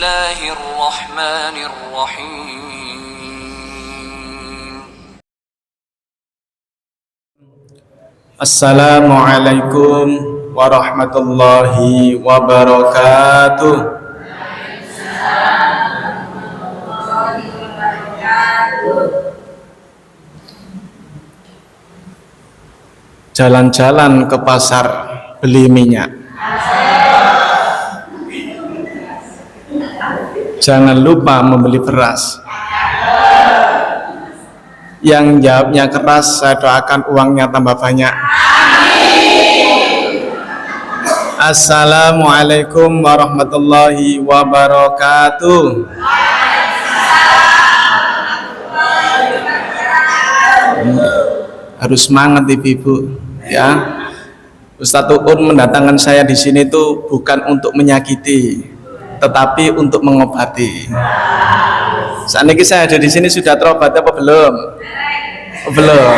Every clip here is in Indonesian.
Bismillahirrahmanirrahim. Assalamualaikum warahmatullahi wabarakatuh. Jalan-jalan ke pasar beli minyak. Jangan lupa membeli beras. Yang jawabnya keras, saya doakan uangnya tambah banyak. Assalamualaikum warahmatullahi wabarakatuh. Harus semangat ibu-ibu, ya. Ustadz Uun mendatangkan saya di sini itu bukan untuk menyakiti, tetapi untuk mengobati. Saat ini saya ada di sini sudah terobat apa belum? Belum.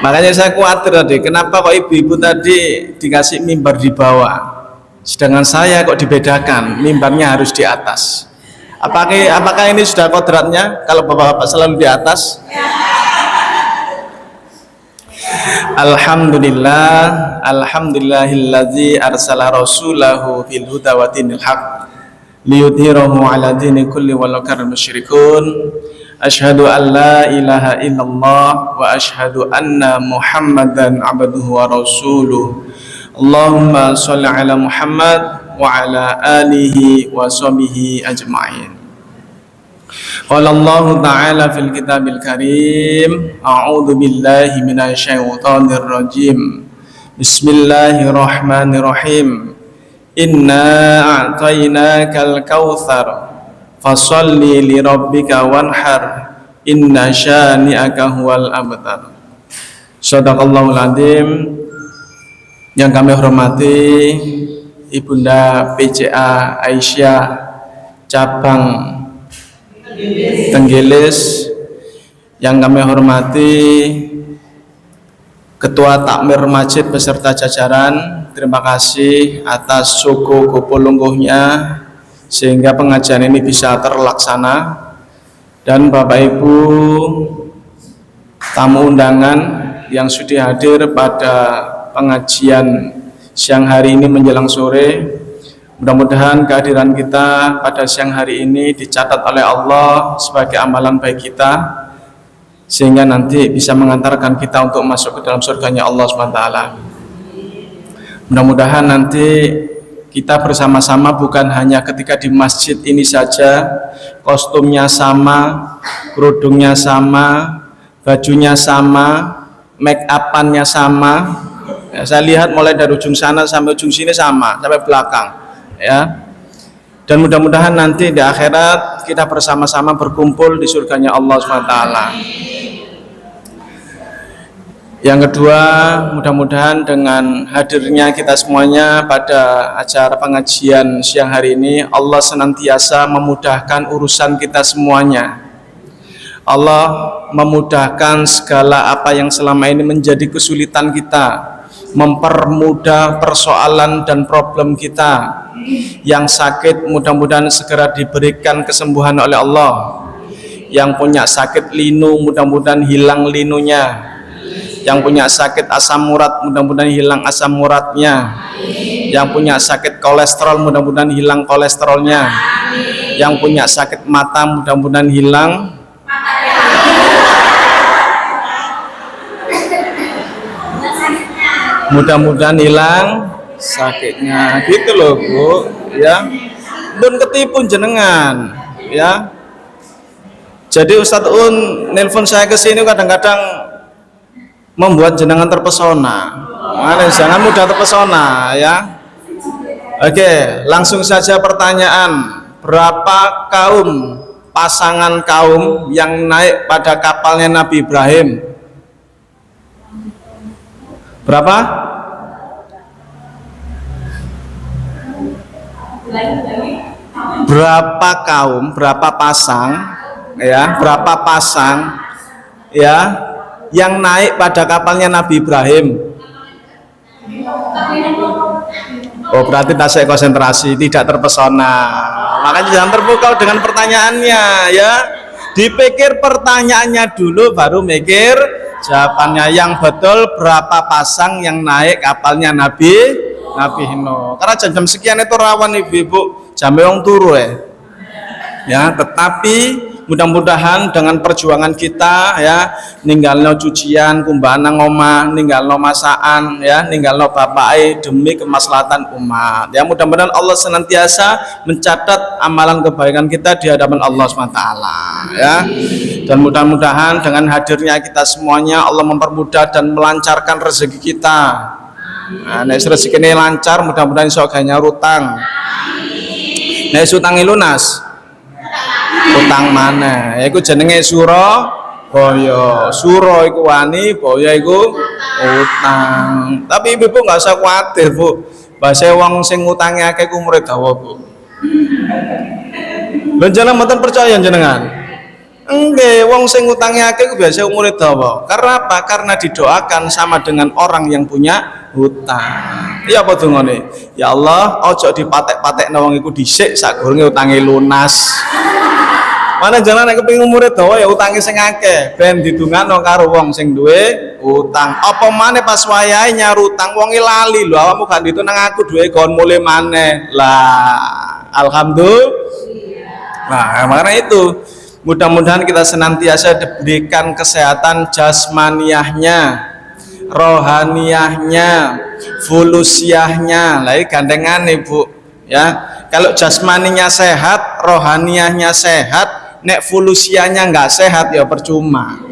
Makanya saya khawatir tadi, kenapa kok ibu-ibu tadi dikasih mimbar di bawah, sedangkan saya kok dibedakan, mimbarnya harus di atas. Apakah ini sudah kodratnya kalau bapak-bapak selalu di atas? Alhamdulillah, alhamdulillahilladzi arsala rasulahu fil huda wa dinil haq liyudhhirahu ala dini kulli walau karihal musyrikun. Asyhadu an la ilaha illallah wa asyhadu anna Muhammadan abduhu wa rasuluh. Allahumma sholli ala Muhammad wa ala alihi wa sahbihi ajma'in. Qala Allah Ta'ala fil kitabil karim, a'udzu billahi minasyaitonir rajim. Bismillahirrahmanirrahim. Inna a'tainakal kautsar fasholli li rabbika wanhar inna syani'aka huwal abtar. Shadaqallahul adzim. Yang kami hormati Ibunda PCA Aisyah cabang Tenggilis, yang kami hormati Ketua Takmir Masjid beserta jajaran, terima kasih atas suku kupulungguhnya sehingga pengajian ini bisa terlaksana. Dan Bapak Ibu tamu undangan yang sudah hadir pada pengajian siang hari ini menjelang sore, mudah-mudahan kehadiran kita pada siang hari ini dicatat oleh Allah sebagai amalan baik kita, sehingga nanti bisa mengantarkan kita untuk masuk ke dalam surganya Allah SWT. Mudah-mudahan nanti kita bersama-sama bukan hanya ketika di masjid ini saja, kostumnya sama, kerudungnya sama, bajunya sama, make up-annya sama. Ya, saya lihat mulai dari ujung sana sampai ujung sini sama, sampai belakang, ya. Dan mudah-mudahan nanti di akhirat kita bersama-sama berkumpul di surganya Allah SWT. Yang kedua, mudah-mudahan dengan hadirnya kita semuanya pada acara pengajian siang hari ini, Allah senantiasa memudahkan urusan kita semuanya. Allah memudahkan segala apa yang selama ini menjadi kesulitan kita, mempermudah persoalan dan problem kita. Yang sakit mudah-mudahan segera diberikan kesembuhan oleh Allah. Yang punya sakit linu mudah-mudahan hilang linunya. Yang punya sakit asam urat mudah-mudahan hilang asam uratnya. Yang punya sakit kolesterol mudah-mudahan hilang kolesterolnya. Yang punya sakit mata mudah-mudahan hilang sakitnya, gitu loh Bu, ya. Pun ketipu jenengan, ya. Jadi Ustadz Un nelpon saya ke sini kadang-kadang membuat jenengan terpesona. Jangan mudah terpesona, ya. Oke, langsung saja pertanyaan. Berapa pasangan kaum yang naik pada kapalnya Nabi Ibrahim? Berapa? Berapa pasang ya yang naik pada kapalnya Nabi Ibrahim? Oh, berarti tak saya konsentrasi, tidak terpesona. Makanya jangan terpukau dengan pertanyaannya ya. Dipikir pertanyaannya dulu baru mikir jawabannya. Yang betul berapa pasang yang naik kapalnya Nabi Nuh. Karena jam sekian itu rawan ibu-ibu, jam yang turu ya. Tetapi mudah-mudahan dengan perjuangan kita ya, ninggalno cucian, kumbahan nang omah, ninggalno masakan ya, ninggalno bapak demi kemaslahatan umat. Ya mudah-mudahan Allah senantiasa mencatat amalan kebaikan kita di hadapan Allah SWT ya. Dan mudah-mudahan dengan hadirnya kita semuanya Allah mempermudah dan melancarkan rezeki kita. Nah, nek rezeki ini lancar, mudah-mudahan iso ganya utang. Nek utangnya lunas, utang mana? Iku jenenge Surabaya. Suro iku wani, Baya iku utang. Tapi ibu nggak usah khawatir bu. Bahasa wong sing utangnya akeh ku murid dawa bu. Lho jenengan mboten percaya jenengan? Enggak, wong sing utangnya akeh ku biasa umure dawa. Karena apa? Karena didoakan sama dengan orang yang punya hutang. Iya apa dungane? Ya Allah, ojo dipatek-patekno wong iku dhisik sakgurunge utange lunas. Mana jangan nek kepengin umure dawa ya utange sing akeh ben didungakno karo wong sing duwe utang. Apa maneh pas wayahe nyaru utang wong lali lho, awakmu gak ditu nang aku duwe kon mulih maneh. Lah, alhamdulillah. Nah, makanya itu mudah-mudahan kita senantiasa diberikan kesehatan jasmaniahnya, rohaniyahnya, fulusiahnya. Lah iki gandengane, Bu. Ya. Kalau jasmaninya sehat, rohaniyahnya sehat, nek fulusianya nggak sehat ya percuma.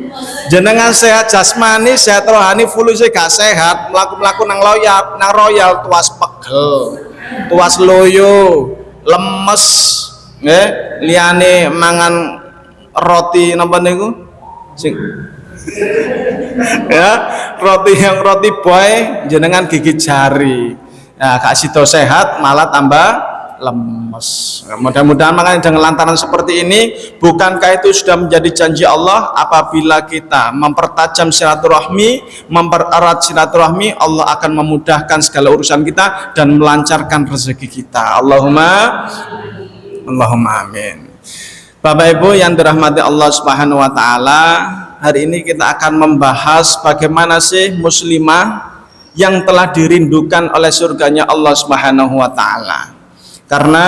Jenengan sehat jasmani, sehat rohani, fulusi gak sehat, melaku nang royal tuas pegel, tuas loyo, lemes, liane mangan roti napa niku? Sing ya, roti boy jenengan gigit jari. Nah, gak sido sehat malah tambah lemes. Mudah-mudahan makanya dengan lantaran seperti ini, bukankah itu sudah menjadi janji Allah apabila kita mempertajam silaturahmi, mempererat silaturahmi, Allah akan memudahkan segala urusan kita dan melancarkan rezeki kita. Allahumma amin. Bapak Ibu yang dirahmati Allah Subhanahu wa taala, hari ini kita akan membahas bagaimana sih muslimah yang telah dirindukan oleh surganya Allah Subhanahu wa taala. Karena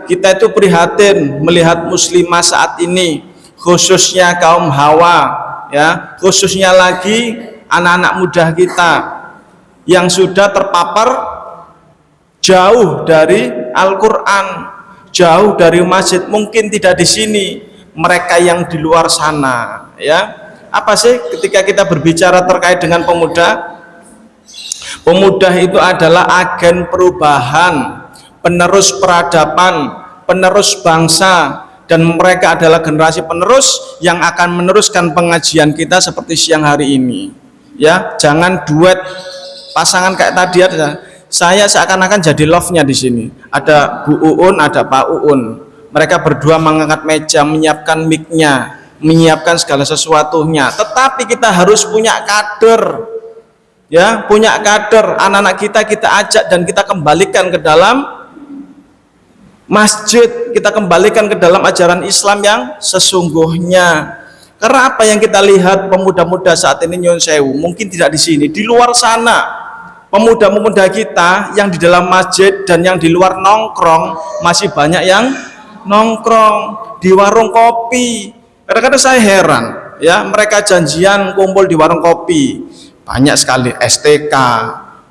kita itu prihatin melihat muslimah saat ini, khususnya kaum hawa ya, khususnya lagi anak-anak muda kita yang sudah terpapar jauh dari Al-Qur'an, jauh dari masjid, mungkin tidak di sini, mereka yang di luar sana ya. Apa sih ketika kita berbicara terkait dengan pemuda? Pemuda itu adalah agen perubahan, penerus peradaban, penerus bangsa, dan mereka adalah generasi penerus yang akan meneruskan pengajian kita seperti siang hari ini ya. Jangan duet pasangan kayak tadi ada. Saya seakan-akan jadi love-nya di sini. Ada Bu Uun, ada Pak Uun. Mereka berdua mengangkat meja, menyiapkan mic-nya, menyiapkan segala sesuatunya. Tetapi kita harus punya kader. Ya, punya kader. Anak-anak kita ajak dan kita kembalikan ke dalam masjid, kita kembalikan ke dalam ajaran Islam yang sesungguhnya. Karena apa yang kita lihat pemuda-muda saat ini nyun sewu, mungkin tidak di sini, di luar sana. Pemuda-pemuda kita yang di dalam masjid dan yang di luar nongkrong, masih banyak yang nongkrong di warung kopi. Kadang-kadang saya heran ya, mereka janjian kumpul di warung kopi, banyak sekali STK,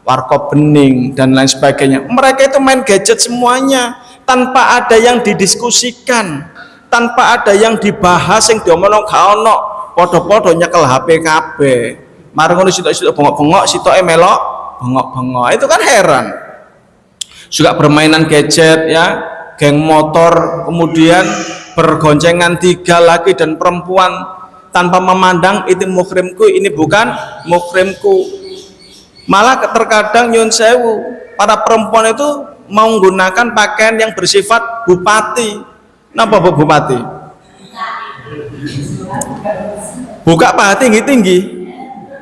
warkop bening dan lain sebagainya. Mereka itu main gadget semuanya tanpa ada yang didiskusikan, tanpa ada yang dibahas, yang diomongno gak ono, podo-podo nyekel HP kabeh. Mari ngono sitok-sitok bengok-bengok, sitoke melok bengok-bengok. Itu kan heran. Juga bermainan gadget ya, geng motor, kemudian bergoncengan tiga laki dan perempuan tanpa memandang itu muhrimku, ini bukan muhrimku. Malah terkadang nyun sewu, para perempuan itu mau menggunakan pakaian yang bersifat bupati. Napa bupati? Buka paha tinggi-tinggi.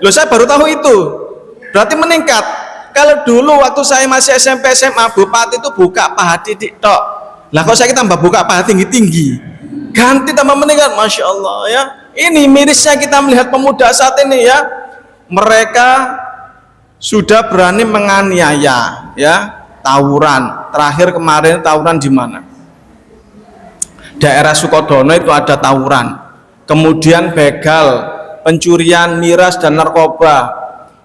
Loh, saya baru tahu itu. Berarti meningkat. Kalau dulu waktu saya masih SMP SMA, bupati itu buka paha titik tok. Lah kalau saya tambah buka paha tinggi-tinggi, ganti tambah meningkat, masya Allah ya. Ini mirisnya kita melihat pemuda saat ini ya, mereka sudah berani menganiaya ya, tawuran. Terakhir kemarin tawuran di mana? Daerah Sukodono itu ada tawuran. Kemudian begal, pencurian miras dan narkoba.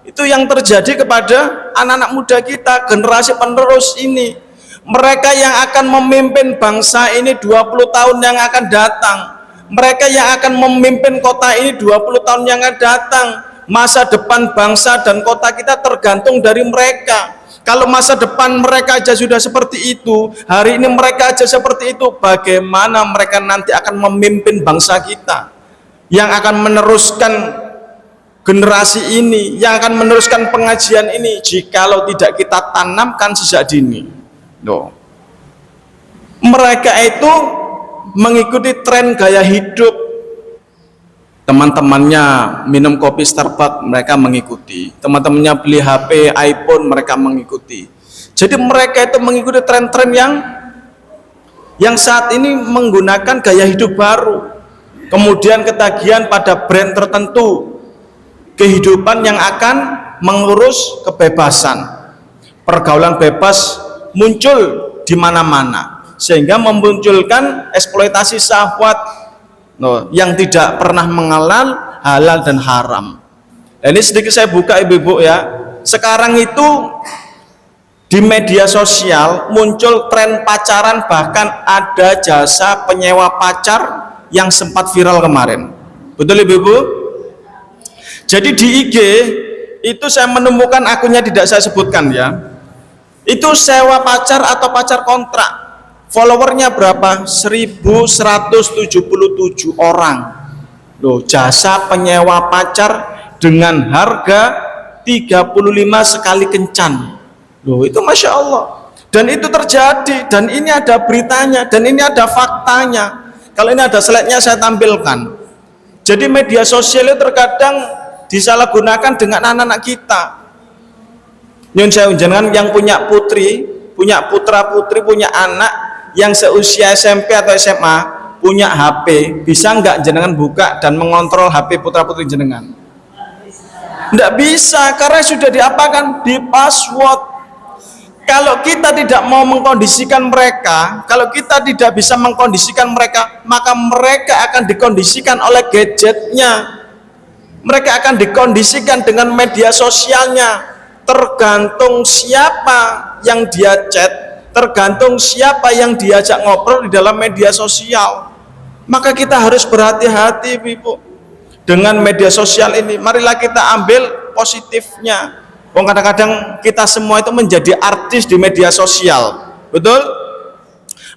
Itu yang terjadi kepada anak-anak muda kita, generasi penerus ini. Mereka yang akan memimpin bangsa ini 20 tahun yang akan datang. Mereka yang akan memimpin kota ini 20 tahun yang akan datang. Masa depan bangsa dan kota kita tergantung dari mereka. Kalau masa depan mereka aja sudah seperti itu, hari ini mereka aja seperti itu, bagaimana mereka nanti akan memimpin bangsa kita yang akan meneruskan generasi ini, yang akan meneruskan pengajian ini jikalau tidak kita tanamkan sejak dini. Loh. Mereka itu mengikuti tren gaya hidup. Teman-temannya minum kopi Starbucks, mereka mengikuti. Teman-temannya beli HP, iPhone, mereka mengikuti. Jadi mereka itu mengikuti tren-tren yang saat ini menggunakan gaya hidup baru. Kemudian ketagihan pada brand tertentu. Kehidupan yang akan mengurus kebebasan. Pergaulan bebas muncul di mana-mana. Sehingga memunculkan eksploitasi syahwat yang tidak pernah mengenal halal dan haram. Dan ini sedikit saya buka ibu-ibu ya. Sekarang itu di media sosial muncul tren pacaran, bahkan ada jasa penyewa pacar yang sempat viral kemarin. Betul ibu-ibu? Jadi di IG itu saya menemukan, akunnya tidak saya sebutkan ya. Itu sewa pacar atau pacar kontrak. Followernya berapa? 1177 orang. Loh, jasa penyewa pacar dengan harga 35 sekali kencan. Loh, itu Masya Allah. Dan itu terjadi, dan ini ada beritanya, dan ini ada faktanya. Kalau ini ada slide-nya saya tampilkan. Jadi media sosial itu terkadang disalahgunakan dengan anak-anak kita. Nyun saya jangan yang punya putri, punya putra putri, punya anak yang seusia SMP atau SMA, punya HP, bisa nggak jenengan buka dan mengontrol HP putra putri jenengan? Nggak bisa, karena sudah diapakan? Di password. Kalau kita tidak mau mengkondisikan mereka, kalau kita tidak bisa mengkondisikan mereka, maka mereka akan dikondisikan oleh gadgetnya. Mereka akan dikondisikan dengan media sosialnya. Tergantung siapa yang dia chat, tergantung siapa yang diajak ngobrol di dalam media sosial. Maka kita harus berhati-hati Ibu dengan media sosial ini. Marilah kita ambil positifnya. Kadang-kadang kita semua itu menjadi artis di media sosial. Betul?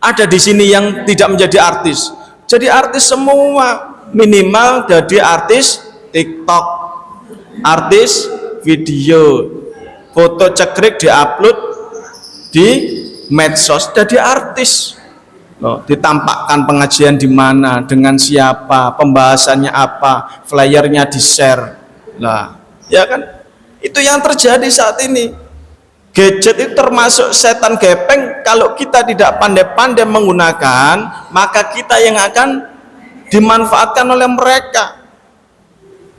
Ada di sini yang tidak menjadi artis. Jadi artis semua, minimal jadi artis TikTok, artis video, foto cekrek diupload di medsos, jadi artis. Loh, ditampakkan pengajian di mana, dengan siapa, pembahasannya apa, flyernya di-share. Lah, ya kan? Itu yang terjadi saat ini. Gadget itu termasuk setan gepeng. Kalau kita tidak pandai-pandai menggunakan, maka kita yang akan dimanfaatkan oleh mereka.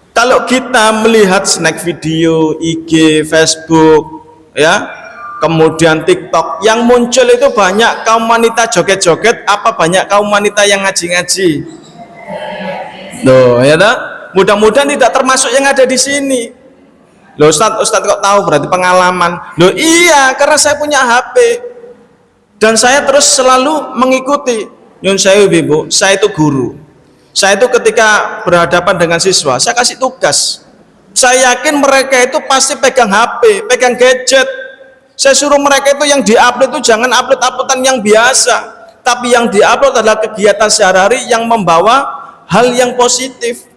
Kalau kita melihat snack video, IG, Facebook, ya, kemudian TikTok, yang muncul itu banyak kaum wanita joget-joget, apa banyak kaum wanita yang ngaji-ngaji? Loh, ya tak? Mudah-mudahan tidak termasuk yang ada di sini. Loh, Ustadz kok tahu? Berarti pengalaman. Loh, iya, karena saya punya HP dan saya terus selalu mengikuti. Nyun sewu Ibu, saya itu guru. Saya itu ketika berhadapan dengan siswa, saya kasih tugas. Saya yakin mereka itu pasti pegang HP, pegang gadget. Saya suruh mereka itu yang diupload itu jangan upload-uploadan yang biasa, tapi yang diupload adalah kegiatan sehari-hari yang membawa hal yang positif.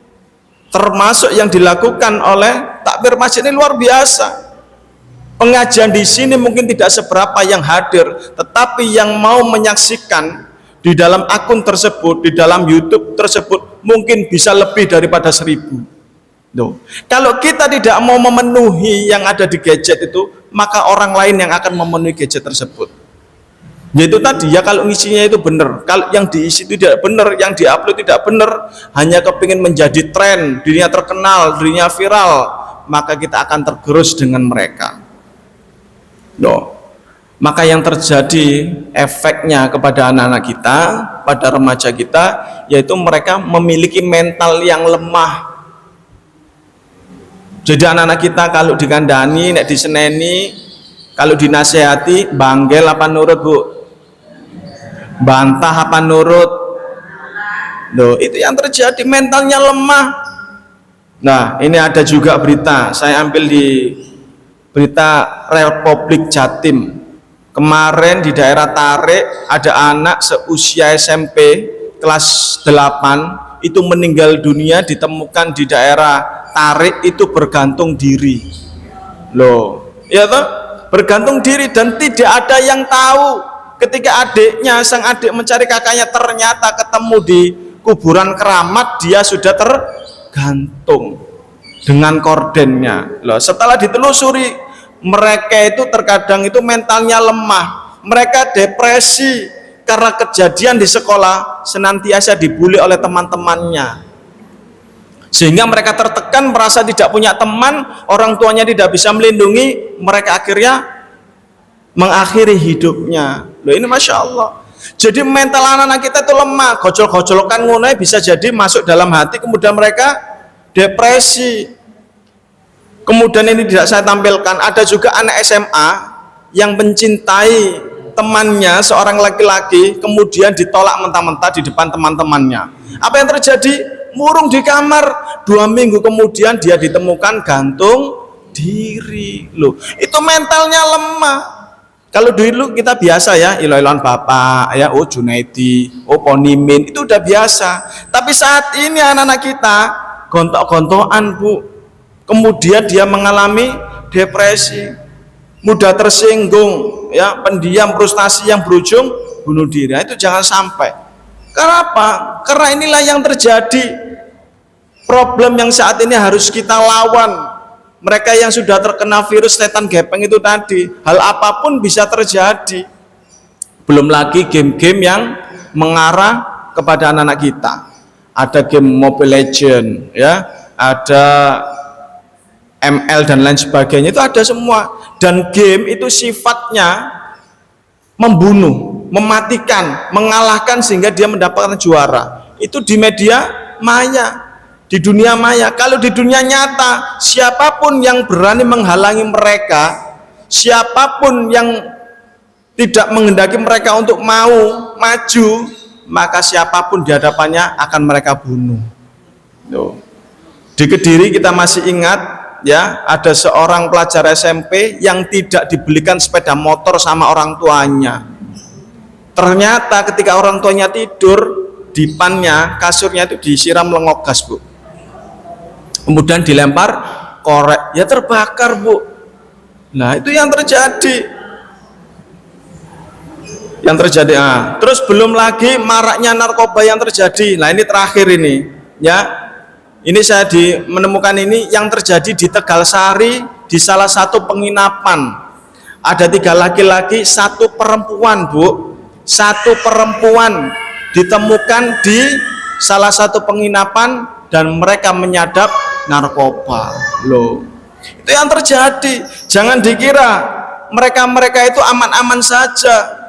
Termasuk yang dilakukan oleh takbir masjid ini luar biasa. Pengajian di sini mungkin tidak seberapa yang hadir, tetapi yang mau menyaksikan di dalam akun tersebut, di dalam YouTube tersebut mungkin bisa lebih daripada 1000. Loh, kalau kita tidak mau memenuhi yang ada di gadget itu, maka orang lain yang akan memenuhi gadget tersebut. Yaitu tadi ya, kalau ngisinya itu benar, kalau yang diisi itu tidak benar, yang diupload tidak benar, hanya kepingin menjadi tren, dirinya terkenal, dirinya viral, maka kita akan tergerus dengan mereka. Maka yang terjadi efeknya kepada anak-anak kita, pada remaja kita, yaitu mereka memiliki mental yang lemah. Jadi anak-anak kita kalau dikandani, nek diseneni, kalau dinasehati, banggel apa nurut bu? Bantah apa nurut? Itu yang terjadi, mentalnya lemah. Nah, ini ada juga berita, saya ambil di berita Republik Jatim. Kemarin di daerah Tarik ada anak seusia SMP kelas 8 itu meninggal dunia, ditemukan di daerah Tarik, itu bergantung diri. Ya toh? Bergantung diri, dan tidak ada yang tahu. Ketika adiknya, sang adik mencari kakaknya, ternyata ketemu di kuburan keramat, dia sudah tergantung dengan kordennya. Setelah ditelusuri, mereka itu terkadang itu mentalnya lemah, mereka depresi karena kejadian di sekolah senantiasa dibully oleh teman-temannya, sehingga mereka tertekan, merasa tidak punya teman, orang tuanya tidak bisa melindungi, mereka akhirnya mengakhiri hidupnya. Ini Masya Allah. Jadi mental anak-anak kita itu lemah, gojol-gojolkan ngono bisa jadi masuk dalam hati, kemudian mereka depresi. Kemudian ini tidak saya tampilkan, ada juga anak SMA yang mencintai temannya, seorang laki-laki, kemudian ditolak mentah-mentah di depan teman-temannya. Apa yang terjadi? Murung di kamar. 2 minggu kemudian dia ditemukan gantung diri. Itu mentalnya lemah. Kalau dulu kita biasa ya, ilo-iloan bapak ya, oh Junaidi, oh Ponimin, itu udah biasa. Tapi saat ini anak-anak kita gontok-gontokan bu, kemudian dia mengalami depresi, mudah tersinggung, ya, pendiam, frustasi yang berujung bunuh diri. Itu jangan sampai. Karena apa? Karena inilah yang terjadi. Problem yang saat ini harus kita lawan. Mereka yang sudah terkena virus setan gepeng itu tadi, hal apapun bisa terjadi. Belum lagi game-game yang mengarah kepada anak-anak kita. Ada game Mobile Legend, ya, ada ML dan lain sebagainya, itu ada semua. Dan game itu sifatnya membunuh, mematikan, mengalahkan sehingga dia mendapatkan juara. Itu di media maya, di dunia maya. Kalau di dunia nyata, siapapun yang berani menghalangi mereka, siapapun yang tidak menghendaki mereka untuk mau maju, maka siapapun di hadapannya akan mereka bunuh. Di Kediri kita masih ingat, ya, ada seorang pelajar SMP yang tidak dibelikan sepeda motor sama orang tuanya. Ternyata ketika orang tuanya tidur, dipannya, kasurnya itu disiram lenggok gas bu, kemudian dilempar korek, ya terbakar bu. Nah itu yang terjadi. Terus belum lagi maraknya narkoba yang terjadi. Nah ini terakhir ini, ya. Ini saya menemukan ini yang terjadi di Tegal Sari, di salah satu penginapan. Ada 3 laki-laki, 1 perempuan bu. 1 perempuan ditemukan di salah satu penginapan dan mereka menyadap narkoba. Itu yang terjadi. Jangan dikira mereka itu aman-aman saja.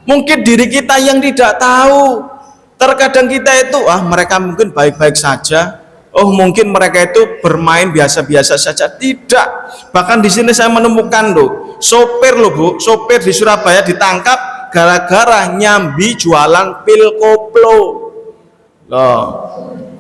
Mungkin diri kita yang tidak tahu. Terkadang kita itu, mereka mungkin baik-baik saja. Oh mungkin mereka itu bermain biasa-biasa saja. Tidak. Bahkan di sini saya menemukan sopir bu, sopir di Surabaya ditangkap gara-gara nyambi jualan pil koplo.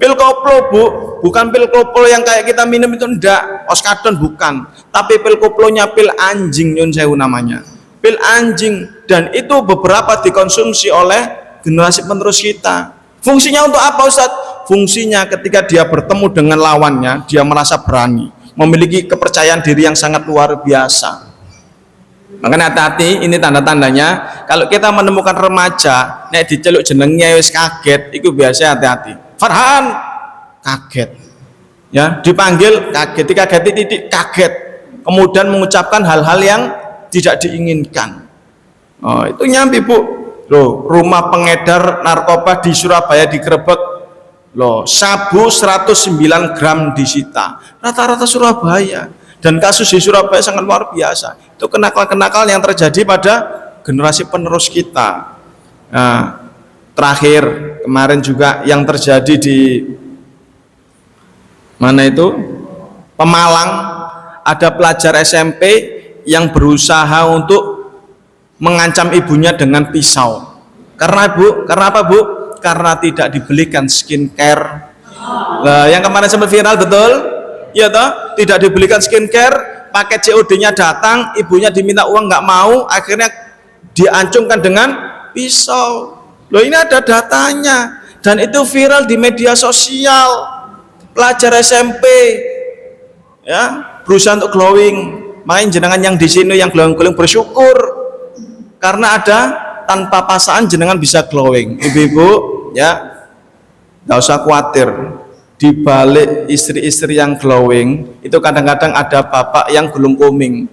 Pil koplo bu, bukan pil koplo yang kayak kita minum itu, enggak, oskadon bukan, tapi pil koplonya pil anjing, nyun sewu namanya, pil anjing. Dan itu beberapa dikonsumsi oleh generasi penerus kita. Fungsinya untuk apa Ustadz? Fungsinya ketika dia bertemu dengan lawannya, dia merasa berani, memiliki kepercayaan diri yang sangat luar biasa. Makanya hati-hati, ini tanda-tandanya kalau kita menemukan remaja nek diceluk jenengnya wis kaget, itu biasa hati-hati. Farhan kaget, ya, dipanggil kaget, dikageti titik kaget, kemudian mengucapkan hal-hal yang tidak diinginkan. Oh, itu nyambi Bu. Loh, rumah pengedar narkoba di Surabaya digerebek. Loh, sabu 109 gram disita. Rata-rata Surabaya. Dan kasus di Surabaya sangat luar biasa. Itu kenakalan-kenakalan yang terjadi pada generasi penerus kita. Nah, terakhir kemarin juga yang terjadi di mana itu? Pemalang, ada pelajar SMP yang berusaha untuk mengancam ibunya dengan pisau. Karena apa Bu? Karena tidak dibelikan skincare. Nah, yang kemarin sempat viral betul? Ya toh, tidak dibelikan skincare, paket COD-nya datang, ibunya diminta uang nggak mau, akhirnya diancungkan dengan pisau. Loh, ini ada datanya dan itu viral di media sosial. Pelajar SMP ya berusaha untuk glowing. Main jenengan yang di sini yang glowing bersyukur karena ada tanpa pasangan jenengan bisa glowing. Ibu-ibu ya nggak usah khawatir, di balik istri-istri yang glowing itu kadang-kadang ada bapak yang gulung koming.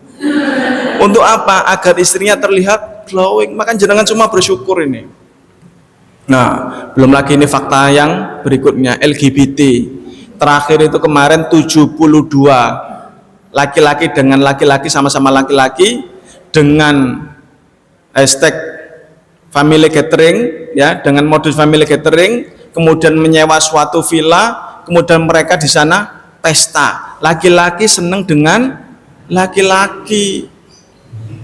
Untuk apa? Agar istrinya terlihat glowing. Maka jenengan cuma bersyukur ini. Nah, belum lagi ini fakta yang berikutnya, LGBT. Terakhir itu kemarin 72 laki-laki dengan laki-laki sama-sama laki-laki dengan hashtag family gathering ya, dengan modus family gathering, kemudian menyewa suatu villa, kemudian mereka di sana pesta. Laki-laki senang dengan laki-laki.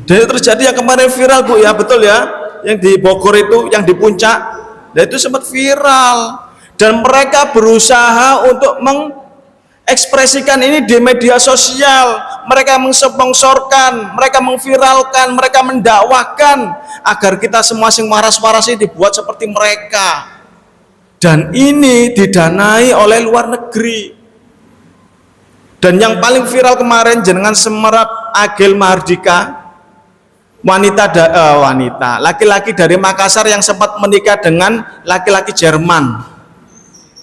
Dan itu terjadi yang kemarin viral Bu ya, betul ya, yang di Bogor itu, yang di Puncak, dan itu sempat viral. Dan mereka berusaha untuk mengekspresikan ini di media sosial. Mereka mensponsorkan, mereka mengviralkan, mereka mendakwahkan agar kita semua sing waras-waras ini dibuat seperti mereka. Dan ini didanai oleh luar negeri. Dan yang paling viral kemarin jenengan semerap Agil Mahardika, wanita laki-laki dari Makassar yang sempat menikah dengan laki-laki Jerman.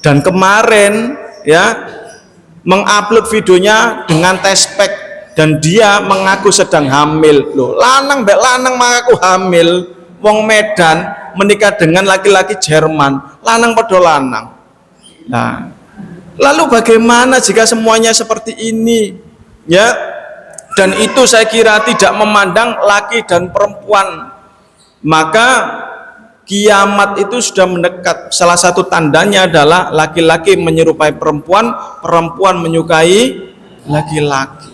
Dan kemarin ya mengupload videonya dengan tespek dan dia mengaku sedang hamil. Loh, lanang mbak lanang mengaku hamil, wong Medan menikah dengan laki-laki Jerman, lanang padha lanang. Nah, lalu bagaimana jika semuanya seperti ini? Ya, dan itu saya kira tidak memandang laki dan perempuan. Maka kiamat itu sudah mendekat. Salah satu tandanya adalah laki-laki menyerupai perempuan, perempuan menyukai laki-laki.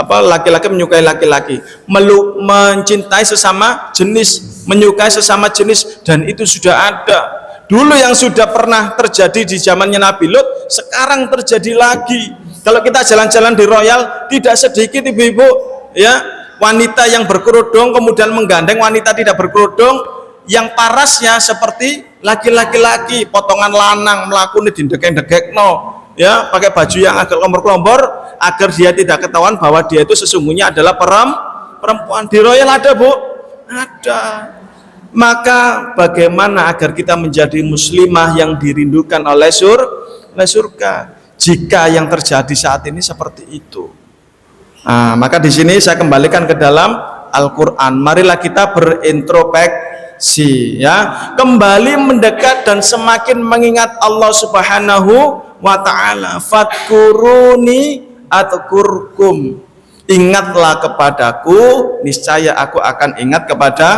Laki-laki menyukai laki-laki, mencintai sesama jenis, menyukai sesama jenis, dan itu sudah ada. Dulu yang sudah pernah terjadi di zamannya Nabi Lut, sekarang terjadi lagi. Kalau kita jalan-jalan di Royal, tidak sedikit ibu-ibu ya wanita yang berkerudung kemudian menggandeng wanita tidak berkerudung yang parasnya seperti laki-laki, potongan lanang melakukan dindek-dindek ya, pakai baju yang agak kelompor-kelompor agar dia tidak ketahuan bahwa dia itu sesungguhnya adalah perempuan. Di Royal ada Bu? Ada. Maka bagaimana agar kita menjadi muslimah yang dirindukan oleh surga jika yang terjadi saat ini seperti itu? Nah, maka di sini saya kembalikan ke dalam Al-Quran. Marilah kita berintrospeksi ya, kembali mendekat dan semakin mengingat Allah Subhanahu wa ta'ala. Fadkuruni atkurkum, ingatlah kepadaku, niscaya aku akan ingat kepada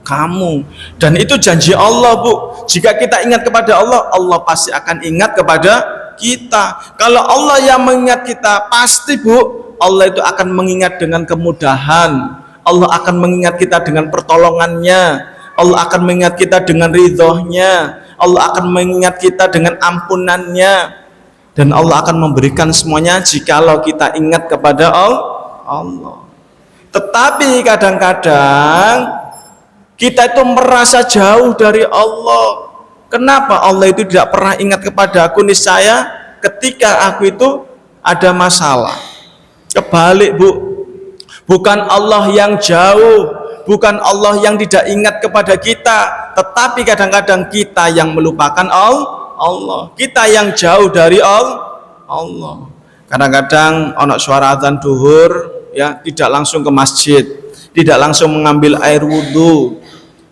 kamu. Dan itu janji Allah Bu, jika kita ingat kepada Allah, Allah pasti akan ingat kepada kita. Kalau Allah yang mengingat kita, pasti Bu, Allah itu akan mengingat dengan kemudahan. Allah akan mengingat kita dengan pertolongannya. Allah akan mengingat kita dengan ridhonya. Allah akan mengingat kita dengan ampunannya. Dan Allah akan memberikan semuanya jikalau kita ingat kepada Allah. Tetapi kadang-kadang kita itu merasa jauh dari Allah. Kenapa Allah itu tidak pernah ingat kepada aku? Niscaya ketika aku itu ada masalah. Kebalik Bu, bukan Allah yang jauh, bukan Allah yang tidak ingat kepada kita, tetapi kadang-kadang kita yang melupakan Allah, kita yang jauh dari Allah. Kadang-kadang ono suara azan duhur, ya, tidak langsung ke masjid, tidak langsung mengambil air wudhu,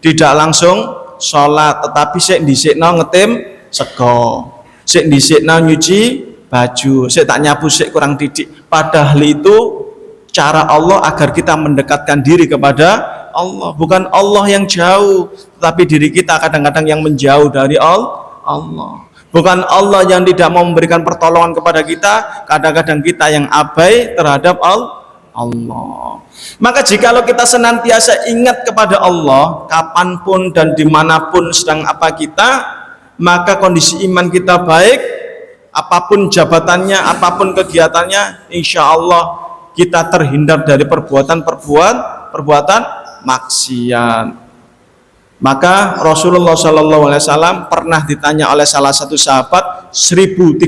tidak langsung sholat, tetapi sik dhisikno ngetim sego, sik dhisikno nyuci baju, sik tak nyapu sik kurang didik. Padahal itu cara Allah agar kita mendekatkan diri kepada Allah. Bukan Allah yang jauh, tetapi diri kita kadang-kadang yang menjauh dari Allah. Bukan Allah yang tidak mau memberikan pertolongan kepada kita, kadang-kadang kita yang abai terhadap Allah. Maka jikalau kita senantiasa ingat kepada Allah, kapanpun dan dimanapun sedang apa kita, maka kondisi iman kita baik, apapun jabatannya, apapun kegiatannya, insya Allah kita terhindar dari perbuatan maksiat. Maka Rasulullah SAW pernah ditanya oleh salah satu sahabat 1300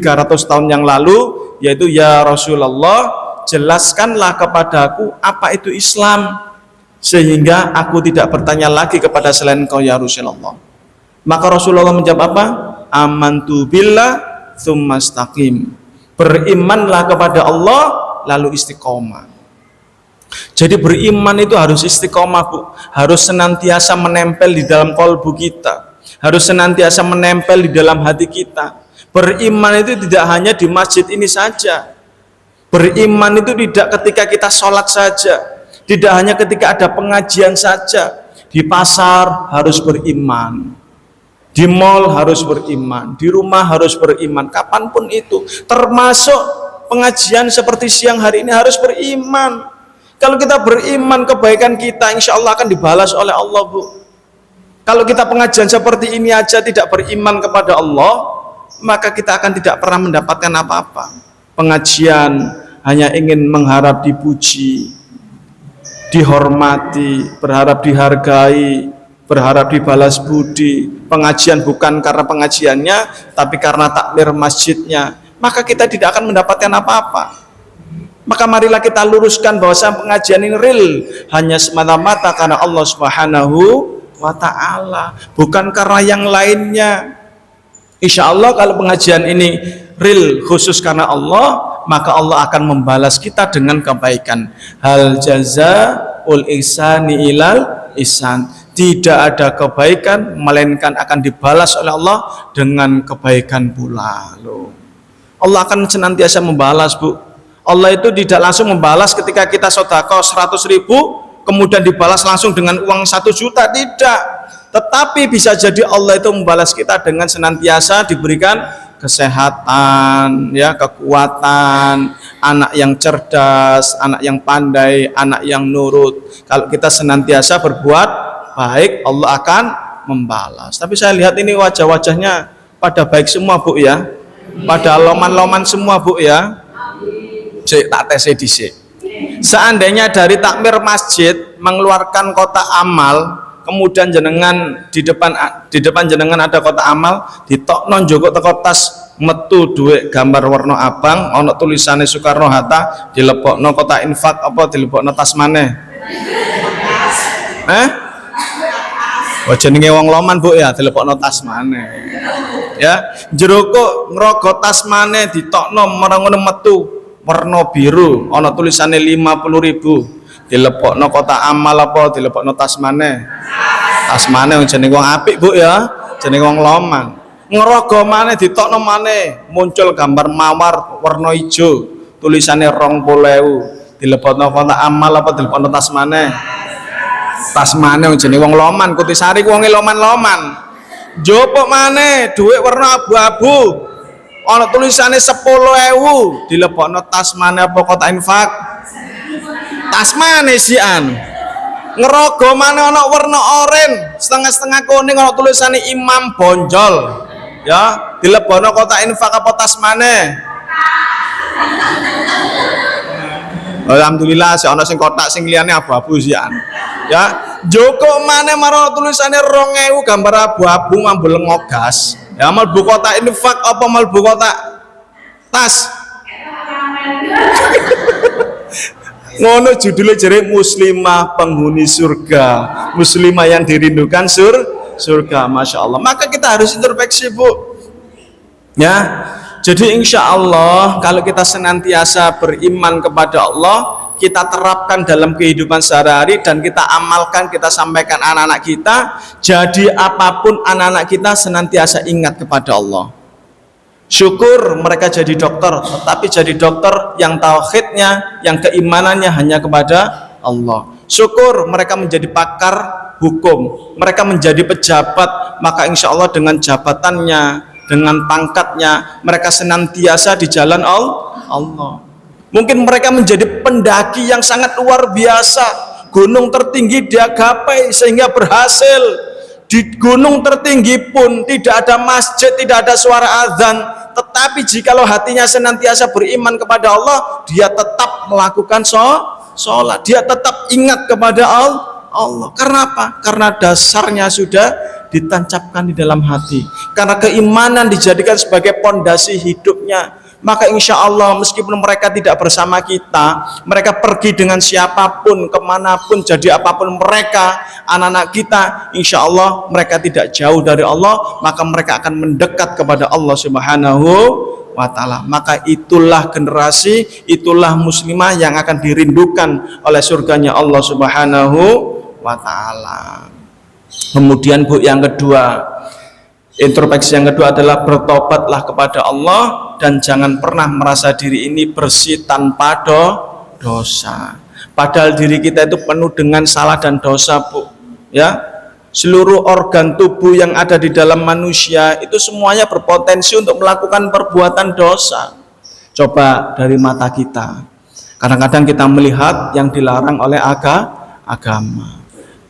tahun yang lalu, yaitu, ya Rasulullah, jelaskanlah kepadaku apa itu Islam, sehingga aku tidak bertanya lagi kepada selain Engkau ya Rasulullah. Maka Rasulullah menjawab apa? Amantu billah tsumma istaqim. Berimanlah kepada Allah lalu istiqomah. Jadi beriman itu harus istiqomah, Bu. Harus senantiasa menempel di dalam kalbu kita, harus senantiasa menempel di dalam hati kita. Beriman itu tidak hanya di masjid ini saja. Beriman itu tidak ketika kita sholat saja, tidak hanya ketika ada pengajian saja. Di pasar harus beriman, di mall harus beriman, di rumah harus beriman, kapanpun itu. Termasuk pengajian seperti siang hari ini harus beriman. Kalau kita beriman, kebaikan kita insya Allah akan dibalas oleh Allah, Bu. Kalau kita pengajian seperti ini aja tidak beriman kepada Allah, maka kita akan tidak pernah mendapatkan apa-apa. Pengajian hanya ingin mengharap dipuji, dihormati, berharap dihargai, berharap dibalas budi. Pengajian bukan karena pengajiannya, tapi karena takmir masjidnya, maka kita tidak akan mendapatkan apa-apa. Maka marilah kita luruskan bahwa pengajian ini real hanya semata-mata karena Allah Subhanahu wa Ta'ala, bukan karena yang lainnya. Insya Allah kalau pengajian ini real khusus karena Allah, maka Allah akan membalas kita dengan kebaikan. Hal jazaa'ul ihsani ilal ihsan. Tidak ada kebaikan melainkan akan dibalas oleh Allah dengan kebaikan pula. Loh, Allah akan senantiasa membalas, Bu. Allah itu tidak langsung membalas ketika kita sedekah 100.000 kemudian dibalas langsung dengan uang 1 juta, tidak. Tetapi bisa jadi Allah itu membalas kita dengan senantiasa diberikan kesehatan, ya, kekuatan, anak yang cerdas, anak yang pandai, anak yang nurut. Kalau kita senantiasa berbuat baik, Allah akan membalas. Tapi saya lihat ini wajah-wajahnya pada baik semua, Bu, ya. Pada loman-loman semua, Bu, ya. Tak tes dhisik. Seandainya dari takmir masjid mengeluarkan kotak amal, kemudian jenengan di depan jenengan ada kotak amal, ditokno njogok teko tas metu duit gambar warna abang, ono tulisannya Soekarno Hatta, dilebokno kotak infak apa dilebokno tas maneh? Oh, jenenge wong loman, Bu, ya, dilebokno tas maneh. Ya, jero kok ngrogo tas maneh ditokno marang ngono metu warna biru, ana tulisannya 50.000, dilebokno kotak amal apa dilebokno tas maneh? Tas maneh jenenge wong apik, Bu, ya, jenenge wong loman. Ngerogo maneh ditokno maneh muncul gambar mawar warna ijo, tulisannya 20.000, dilebokno kotak amal apa dilebokno tas maneh? Tas maneh jenenge wong loman. Kutisari ku wonge loman-loman. Jopok maneh dhuwit warna abu-abu, ana tulisannya 10.000, dilebokno tas maneh apa kotak infak? Tas maneh sian. Ngerogo maneh ana warna oranye, setengah-setengah kuning, ana tulisannya Imam Bonjol, ya, dilebokno kotak infak apa tas maneh? Alhamdulillah sih ana sing kotak, sing liyane abu-abu sian. Ya, Joko maneh marang tulisannya 2.000 gambar abu-abu ngambul ngogas. Ya, mlebu kotak infak apa mlebu kotak tas? Ngono judulnya jere muslimah penghuni surga, muslimah yang dirindukan surga, masya Allah. Maka kita harus introspeksi, Bu, ya. Jadi insya Allah kalau kita senantiasa beriman kepada Allah, kita terapkan dalam kehidupan sehari-hari dan kita amalkan, kita sampaikan anak-anak kita, jadi apapun anak-anak kita senantiasa ingat kepada Allah. Syukur mereka jadi dokter, tetapi jadi dokter yang tauhidnya, yang keimanannya hanya kepada Allah. Syukur mereka menjadi pakar hukum, mereka menjadi pejabat, maka insya Allah dengan jabatannya, dengan pangkatnya, mereka senantiasa di jalan Allah. Mungkin mereka menjadi pendaki yang sangat luar biasa, gunung tertinggi dia gapai sehingga berhasil. Di gunung tertinggi pun tidak ada masjid, tidak ada suara azan, tetapi jikalau hatinya senantiasa beriman kepada Allah, dia tetap melakukan sholat, dia tetap ingat kepada Allah. Karena apa? Karena dasarnya sudah ditancapkan di dalam hati, karena keimanan dijadikan sebagai pondasi hidupnya. Maka insya Allah meskipun mereka tidak bersama kita, mereka pergi dengan siapapun, kemanapun, jadi apapun mereka, anak-anak kita, insya Allah mereka tidak jauh dari Allah, maka mereka akan mendekat kepada Allah Subhanahu wa ta'ala. Maka itulah generasi, itulah muslimah yang akan dirindukan oleh surganya Allah Subhanahu wa ta'ala. Kemudian Bu, yang kedua, introspeksi yang kedua adalah bertobatlah kepada Allah dan jangan pernah merasa diri ini bersih tanpa dosa. Padahal diri kita itu penuh dengan salah dan dosa, Bu. Ya, seluruh organ tubuh yang ada di dalam manusia itu semuanya berpotensi untuk melakukan perbuatan dosa. Coba dari mata kita, kadang-kadang kita melihat yang dilarang oleh agama.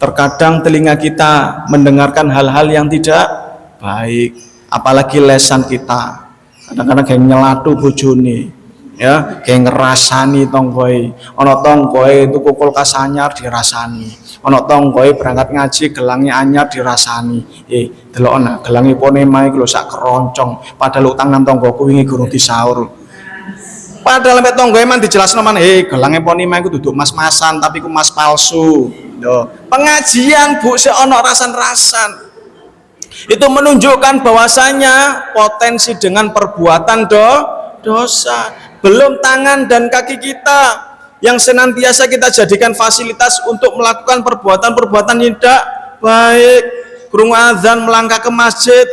Terkadang telinga kita mendengarkan hal-hal yang tidak baik, apalagi lesan kita. Kadang-kadang kayak nyelatu bojone, ya, kayak ngerasani tonggoe. Ono tonggoe itu kukul kasanyar dirasani. Ono tonggoe berangkat ngaji gelangnya anyar dirasani. Delok ana gelange pone mae lho sak keroncong, padahal utang nang tonggoku wingi gurung disaur. Padahal mek tonggoe man dijelasno man, gelange pone mae ku duduk mas-masan tapi ku mas palsu. Lho, pengajian Bu sik ono rasan-rasan. Itu menunjukkan bahwasanya potensi dengan perbuatan dosa. Belum tangan dan kaki kita yang senantiasa kita jadikan fasilitas untuk melakukan perbuatan-perbuatan yang tidak baik. Krungu azan melangkah ke masjid,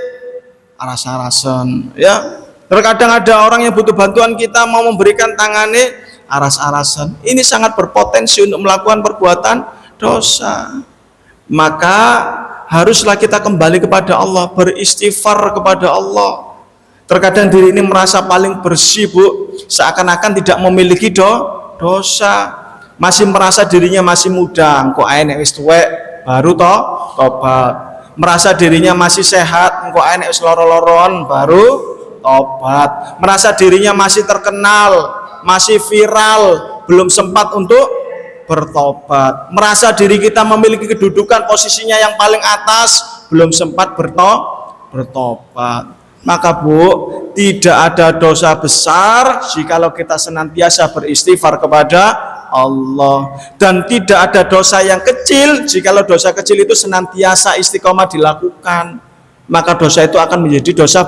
aras-arasan, ya. Terkadang ada orang yang butuh bantuan kita mau memberikan tangannya, aras-arasan. Ini sangat berpotensi untuk melakukan perbuatan dosa. Maka haruslah kita kembali kepada Allah, beristighfar kepada Allah. Terkadang diri ini merasa paling bersih, Bu, seakan-akan tidak memiliki dosa, masih merasa dirinya masih muda, engko ae nek wis tuwek baru tobat. Merasa dirinya masih sehat, engko ae nek wis loro-loron baru tobat. Merasa dirinya masih terkenal, masih viral, belum sempat untuk bertobat. Merasa diri kita memiliki kedudukan posisinya yang paling atas, belum sempat bertobat. Maka Bu, tidak ada dosa besar jikalau kita senantiasa beristighfar kepada Allah, dan tidak ada dosa yang kecil jikalau dosa kecil itu senantiasa istiqomah dilakukan. Maka dosa itu akan menjadi dosa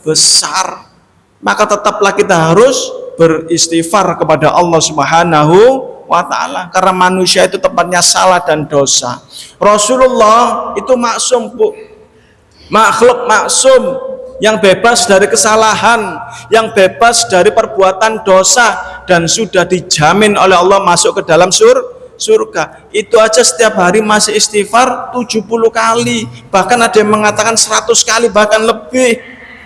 besar. Maka tetaplah kita harus beristighfar kepada Allah Subhanahu wa ta'ala, karena manusia itu tempatnya salah dan dosa. Rasulullah itu maksum, Bu, makhluk maksum yang bebas dari kesalahan, yang bebas dari perbuatan dosa, dan sudah dijamin oleh Allah masuk ke dalam surga. Itu aja setiap hari masih istighfar 70 kali, bahkan ada yang mengatakan 100 kali, bahkan lebih.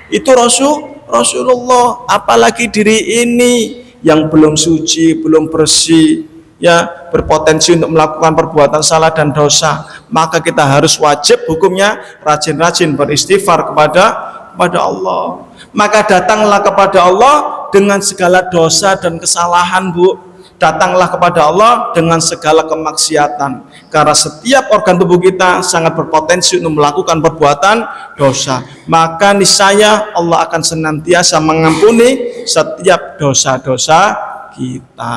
Itu Rasulullah, apalagi diri ini yang belum suci, belum bersih, ya, berpotensi untuk melakukan perbuatan salah dan dosa. Maka kita harus wajib hukumnya rajin-rajin beristighfar kepada Allah. Maka datanglah kepada Allah dengan segala dosa dan kesalahan, Bu. Datanglah kepada Allah dengan segala kemaksiatan, karena setiap organ tubuh kita sangat berpotensi untuk melakukan perbuatan dosa. Maka niscaya Allah akan senantiasa mengampuni setiap dosa-dosa kita.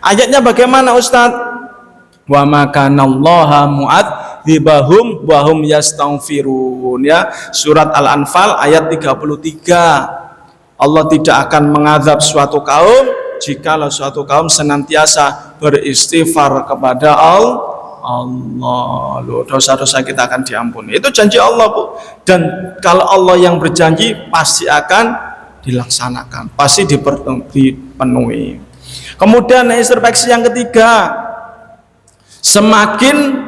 Ayatnya bagaimana, Ustadz? Wa makanallaha mu'adzibahum wa hum yastaghfirun, ya. Surat Al-Anfal ayat 33. Allah tidak akan mengazab suatu kaum jikalau suatu kaum senantiasa beristighfar kepada Allah, loh, dosa-dosa kita akan diampuni. Itu janji Allah, Bu. Dan kalau Allah yang berjanji pasti akan dilaksanakan, pasti dipenuhi. Kemudian introspeksi yang ketiga, semakin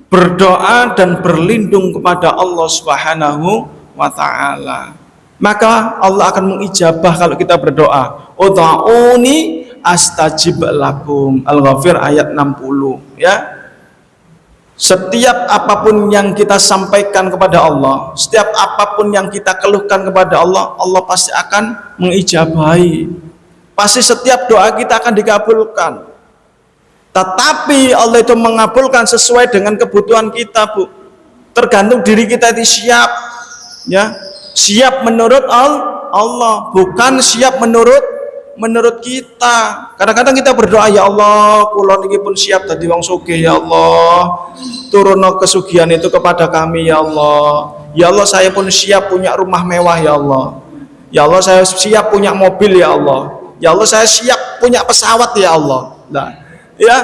berdoa dan berlindung kepada Allah Subhanahu wa ta'ala, maka Allah akan mengijabah kalau kita berdoa. Ud'uni astajib lakum. Al-Ghafir ayat 60, ya. Setiap apapun yang kita sampaikan kepada Allah, setiap apapun yang kita keluhkan kepada Allah, Allah pasti akan mengijabahi. Pasti setiap doa kita akan dikabulkan. Tetapi Allah itu mengabulkan sesuai dengan kebutuhan kita, Bu. Tergantung diri kita itu siap, ya. Siap menurut Allah, bukan siap menurut kita. Kadang-kadang kita berdoa, ya Allah, kula niki pun siap dadi wong sugih, ya Allah. Turunno kesugihan itu kepada kami, ya Allah. Ya Allah, saya pun siap punya rumah mewah, ya Allah. Ya Allah, saya siap punya mobil, ya Allah. Ya Allah, saya siap punya pesawat, ya Allah. Nah, ya,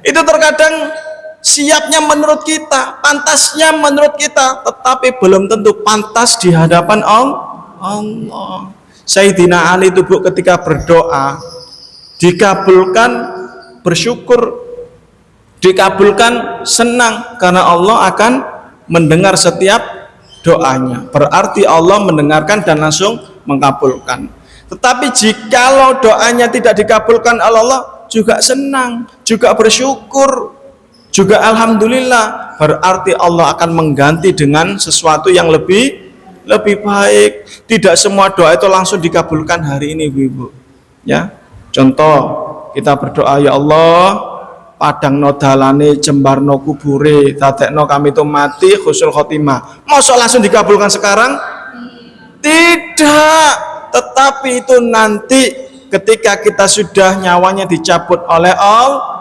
itu terkadang siapnya menurut kita, pantasnya menurut kita, tetapi belum tentu pantas di hadapan Allah. Sayyidina Ali itu, Bu, ketika berdoa dikabulkan, bersyukur, dikabulkan, senang karena Allah akan mendengar setiap doanya. Berarti Allah mendengarkan dan langsung mengabulkan. Tetapi jikalau doanya tidak dikabulkan Allah, juga senang, juga bersyukur, juga alhamdulillah, berarti Allah akan mengganti dengan sesuatu yang lebih baik. Tidak semua doa itu langsung dikabulkan hari ini, Ibu. Ya. Contoh, kita berdoa, ya Allah, padangno dalane, jembarno kubure, dadekno kami itu mati husnul khotimah. Masa langsung dikabulkan sekarang? Tidak. Tetapi itu nanti ketika kita sudah nyawanya dicabut oleh Allah.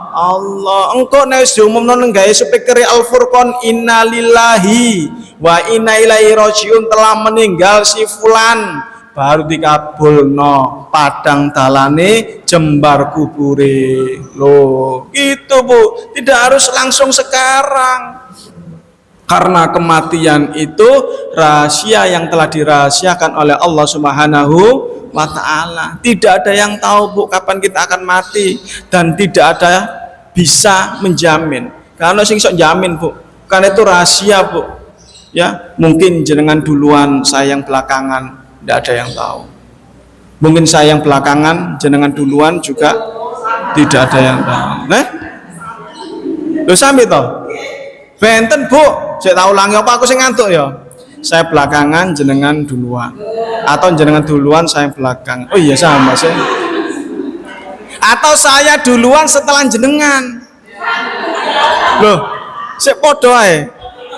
Engkau nek diumumno nang gawe speaker Al-Furqan, innalillahi wa inna ilaihi rajiun, telah meninggal si fulan, baru dikabulno padang dalane, jembar kubure. Loh, gitu, Bu. Tidak harus langsung sekarang. Karena kematian itu rahasia yang telah dirahasiakan oleh Allah Subhanahu wa ta'ala. Tidak ada yang tahu, Bu, kapan kita akan mati, dan tidak ada bisa menjamin. Karena sing sok jamin, Bu. Karena itu rahasia, Bu. Ya, mungkin jenengan duluan, saya yang belakangan, tidak ada yang tahu. Mungkin saya yang belakangan, jenengan duluan juga tidak ada yang tahu. Nah, lho sami toh? Benten, Bu, saya tahu ulangi apa aku sing ngantuk ya. Saya belakangan, jenengan duluan, atau jenengan duluan saya belakang. Oh iya, sama sih. Atau saya duluan setelah jenengan. Loh, sik podo ae.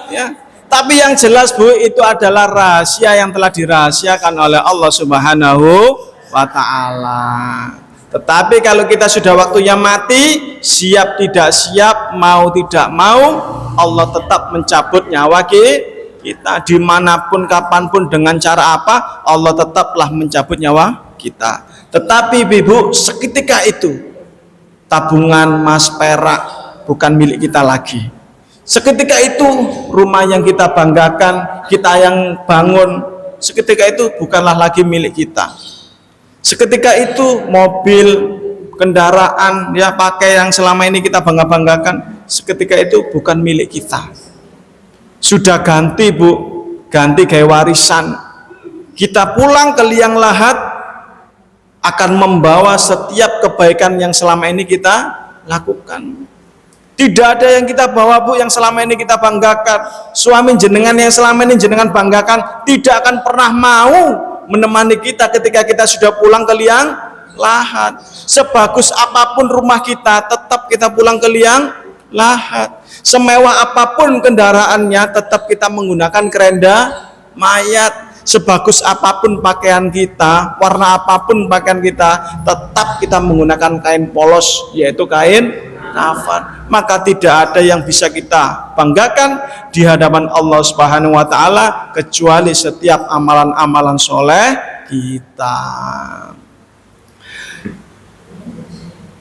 Ya. Tapi yang jelas, Bu, itu adalah rahasia yang telah dirahasiakan oleh Allah Subhanahu wa ta'ala. Tetapi kalau kita sudah waktunya mati, siap tidak siap, mau tidak mau, Allah tetap mencabut nyawa kita. Dimanapun, kapanpun, dengan cara apa, Allah tetaplah mencabut nyawa kita. Tetapi, Ibu, seketika itu tabungan emas perak bukan milik kita lagi. Seketika itu rumah yang kita banggakan, kita yang bangun, seketika itu bukanlah lagi milik kita. Seketika itu mobil, kendaraan, ya pakai yang selama ini kita bangga-banggakan, seketika itu bukan milik kita. Sudah ganti, Bu, ganti gaya warisan. Kita pulang ke liang lahat akan membawa setiap kebaikan yang selama ini kita lakukan. Tidak ada yang kita bawa, Bu, yang selama ini kita banggakan. Suami jenengan yang selama ini jenengan banggakan tidak akan pernah mau menemani kita ketika kita sudah pulang ke liang lahat. Sebagus apapun rumah kita, tetap kita pulang ke liang lahat. Semewah apapun kendaraannya, tetap kita menggunakan kerenda mayat. Sebagus apapun pakaian kita, warna apapun pakaian kita, tetap kita menggunakan kain polos, yaitu kain kafan. Maka tidak ada yang bisa kita banggakan di hadapan Allah Subhanahu wa ta'ala kecuali setiap amalan-amalan soleh kita.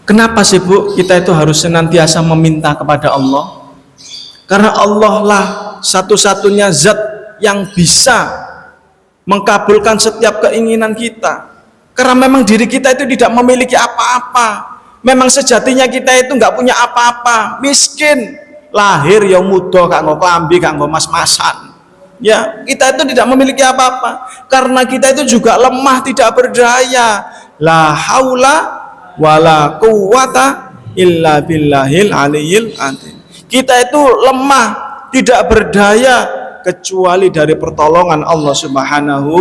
Kenapa sih Bu kita itu harus senantiasa meminta kepada Allah? Karena Allah lah satu-satunya zat yang bisa mengabulkan setiap keinginan kita. Karena memang diri kita itu tidak memiliki apa-apa. Memang sejatinya kita itu nggak punya apa-apa, miskin, lahir ya muda, gak nggo klambi, gak nggo mas-masan. Ya, kita itu tidak memiliki apa-apa. Karena kita itu juga lemah, tidak berdaya. La haula wala quwata illa billahil aliyil azim. Kita itu lemah, tidak berdaya kecuali dari pertolongan Allah Subhanahu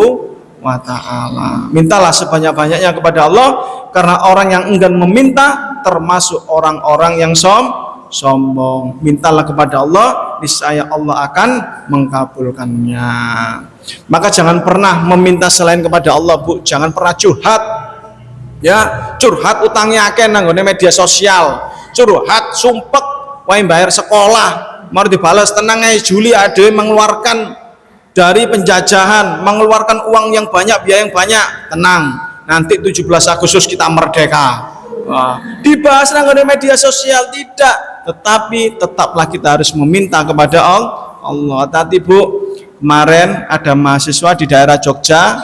wa ta'ala. Mintalah sebanyak-banyaknya kepada Allah, karena orang yang enggan meminta termasuk orang-orang yang sombong. Mintalah kepada Allah, niscaya Allah akan mengabulkannya. Maka jangan pernah meminta selain kepada Allah, Bu. Jangan pernah curhat. Ya, curhat utangnya akeh nang nggone media sosial. Curhat sumpek wae bayar sekolah, mau dibalas tenang ae Juli ade mengeluarkan dari penjajahan, mengeluarkan uang yang banyak, biaya yang banyak. Tenang, nanti 17 Agustus kita merdeka. Wah, dibahas nang media sosial tidak, tetapi tetaplah kita harus meminta kepada Allah. Tadi Bu, kemarin ada mahasiswa di daerah Jogja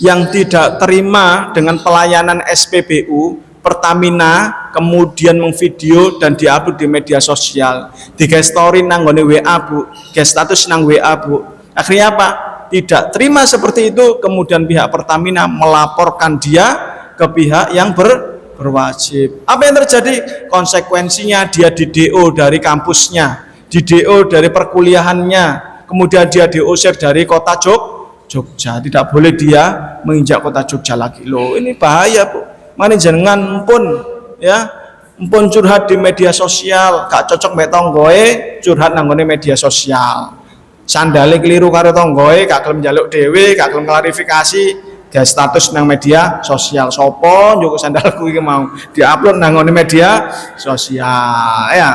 yang tidak terima dengan pelayanan SPBU Pertamina, kemudian mengvideo dan diupload di media sosial, di story nang WA Bu, status nang WA Bu. Akhirnya apa? Tidak terima seperti itu, kemudian pihak Pertamina melaporkan dia ke pihak yang berwajib. Apa yang terjadi? Konsekuensinya dia di DO dari kampusnya, di DO dari perkuliahannya, kemudian dia diusir dari kota Jogja. Tidak boleh dia menginjak kota Jogja lagi. Loh, ini bahaya Bu. Mari jenengan pun curhat di media sosial, gak cocok mbek tonggoe, curhat nang media sosial. Sandale keliru karo tonggoe, gak gelem njaluk dhewe, gak gelem klarifikasi, dia status nang media sosial. Sopo njuk sandalku iki mau diupload nang media sosial ya.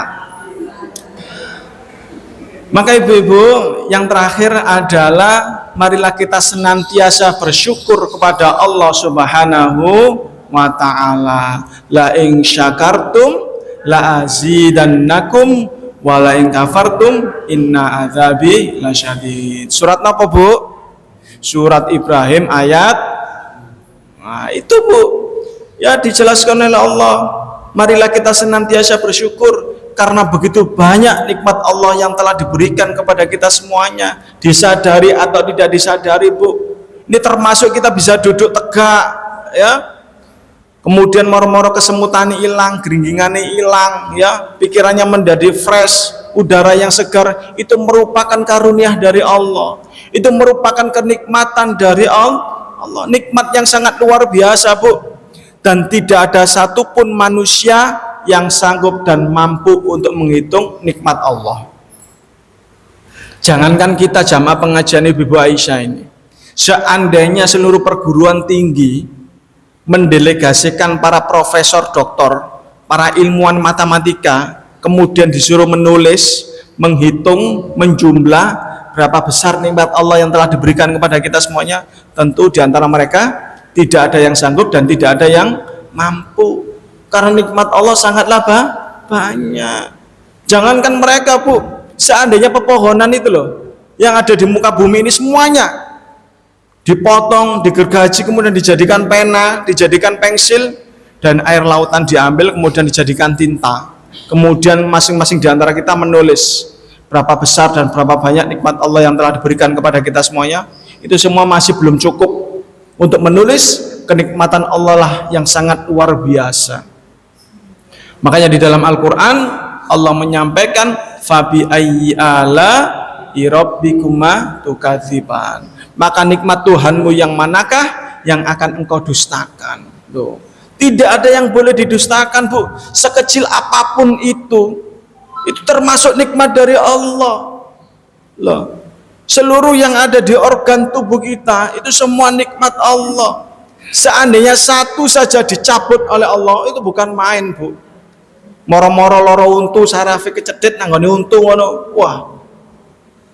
Maka ibu-ibu, yang terakhir adalah marilah kita senantiasa bersyukur kepada Allah Subhanahu wa ta'ala. La in syakartum la azidannakum wa la in kafartum inna adzabi lasyadid. Surat apa Bu? Surat Ibrahim ayat, nah itu Bu, ya dijelaskan oleh Allah. Marilah kita senantiasa bersyukur karena begitu banyak nikmat Allah yang telah diberikan kepada kita semuanya, disadari atau tidak disadari Bu. Ini termasuk kita bisa duduk tegak ya, kemudian moro-moro kesemutan hilang, geringgingan hilang ya, pikirannya menjadi fresh, udara yang segar. Itu merupakan karunia dari Allah, itu merupakan kenikmatan dari Allah, nikmat yang sangat luar biasa Bu. Dan tidak ada satupun manusia yang sanggup dan mampu untuk menghitung nikmat Allah. Jangankan kita jamaah pengajian Ibu Aisyah ini, seandainya seluruh perguruan tinggi mendelegasikan para profesor doktor, para ilmuwan matematika, kemudian disuruh menulis, menghitung, menjumlah berapa besar nikmat Allah yang telah diberikan kepada kita semuanya, tentu diantara mereka tidak ada yang sanggup dan tidak ada yang mampu, karena nikmat Allah sangatlah banyak. Jangankan mereka Bu, seandainya pepohonan itu loh yang ada di muka bumi ini semuanya dipotong, digergaji, kemudian dijadikan pena, dijadikan pensil, dan air lautan diambil kemudian dijadikan tinta, kemudian masing-masing diantara kita menulis berapa besar dan berapa banyak nikmat Allah yang telah diberikan kepada kita semuanya, itu semua masih belum cukup untuk menulis kenikmatan Allah lah yang sangat luar biasa. Makanya di dalam Al-Quran Allah menyampaikan fabi ayyi ala rabbikuma tukadziban, maka nikmat Tuhanmu yang manakah yang akan engkau dustakan. Loh, tidak ada yang boleh didustakan Bu, sekecil apapun itu termasuk nikmat dari Allah. Loh, seluruh yang ada di organ tubuh kita itu semua nikmat Allah. Seandainya satu saja dicabut oleh Allah, itu bukan main Bu. Moro-moro loro untu sarafe kecedhit nang nggone untu ngono, wah